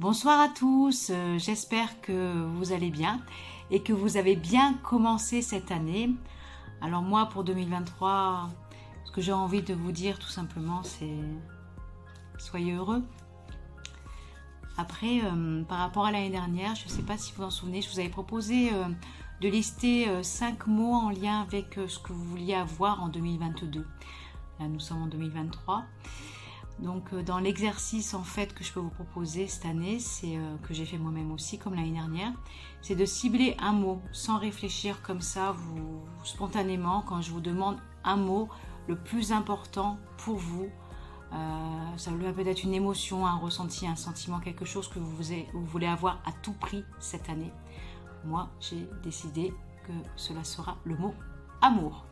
Bonsoir à tous, j'espère que vous allez bien et que vous avez bien commencé cette année. Alors moi pour 2023, ce que j'ai envie de vous dire tout simplement c'est soyez heureux. Après, par rapport à l'année dernière, je ne sais pas si vous vous en souvenez, je vous avais proposé de lister 5 mots en lien avec ce que vous vouliez avoir en 2022. Là nous sommes en 2023. Donc dans l'exercice en fait que je peux vous proposer cette année, c'est que j'ai fait moi-même aussi comme l'année dernière, c'est de cibler un mot sans réfléchir comme ça, vous spontanément, quand je vous demande un mot, le plus important pour vous, ça peut être une émotion, un ressenti, un sentiment, quelque chose que vous voulez avoir à tout prix cette année. Moi, j'ai décidé que cela sera le mot amour.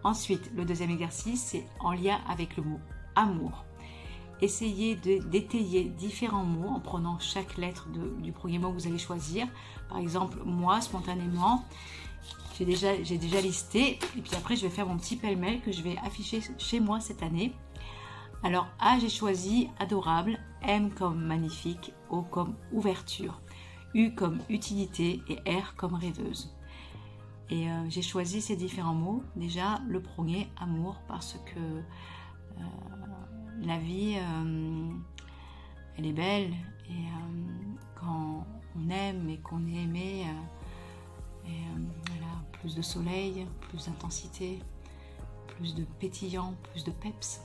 Ensuite, le deuxième exercice, c'est en lien avec le mot amour. Essayez d'étayer différents mots en prenant chaque lettre du premier mot que vous allez choisir. Par exemple, moi, spontanément, j'ai déjà listé. Et puis après, je vais faire mon petit pêle-mêle que je vais afficher chez moi cette année. Alors, A, j'ai choisi adorable, M comme magnifique, O comme ouverture, U comme utilité et R comme rêveuse. Et j'ai choisi ces différents mots. Déjà, le premier, amour, parce que la vie, elle est belle et quand on aime et qu'on est aimé, voilà, plus de soleil, plus d'intensité, plus de pétillant, plus de peps.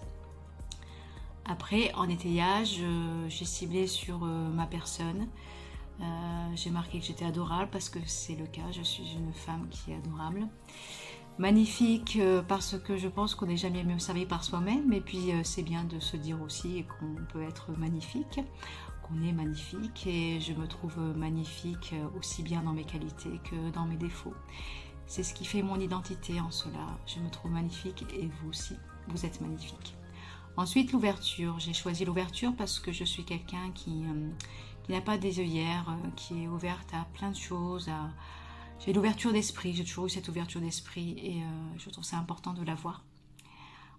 Après, en étayage, j'ai ciblé sur ma personne. J'ai marqué que j'étais adorable parce que c'est le cas, je suis une femme qui est adorable. Magnifique parce que je pense qu'on n'est jamais mieux servi par soi-même et puis c'est bien de se dire aussi qu'on peut être magnifique, qu'on est magnifique et je me trouve magnifique aussi bien dans mes qualités que dans mes défauts. C'est ce qui fait mon identité en cela, je me trouve magnifique et vous aussi, vous êtes magnifique. Ensuite l'ouverture, j'ai choisi l'ouverture parce que je suis quelqu'un qui n'a pas des œillères, qui est ouverte à plein de choses, j'ai l'ouverture d'esprit, j'ai toujours eu cette ouverture d'esprit et je trouve ça important de l'avoir.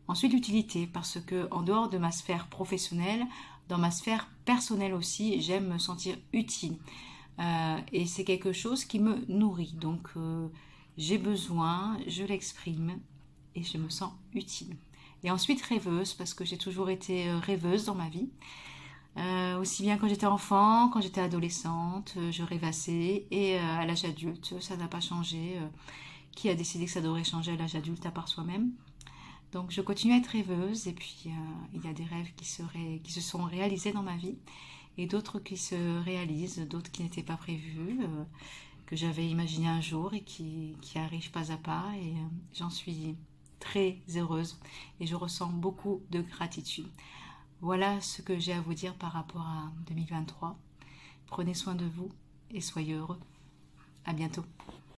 Ensuite, l'utilité, parce que en dehors de ma sphère professionnelle, dans ma sphère personnelle aussi, j'aime me sentir utile. Et c'est quelque chose qui me nourrit. Donc, j'ai besoin, je l'exprime et je me sens utile. Et ensuite, rêveuse, parce que j'ai toujours été rêveuse dans ma vie. Aussi bien quand j'étais enfant, quand j'étais adolescente, je rêvassais et à l'âge adulte, ça n'a pas changé. Qui a décidé que ça devrait changer à l'âge adulte à part soi-même? Donc je continue à être rêveuse et puis il y a des rêves qui se sont réalisés dans ma vie et d'autres qui se réalisent, d'autres qui n'étaient pas prévus, que j'avais imaginé un jour et qui arrivent pas à pas et j'en suis très heureuse et je ressens beaucoup de gratitude. Voilà ce que j'ai à vous dire par rapport à 2023. Prenez soin de vous et soyez heureux. À bientôt.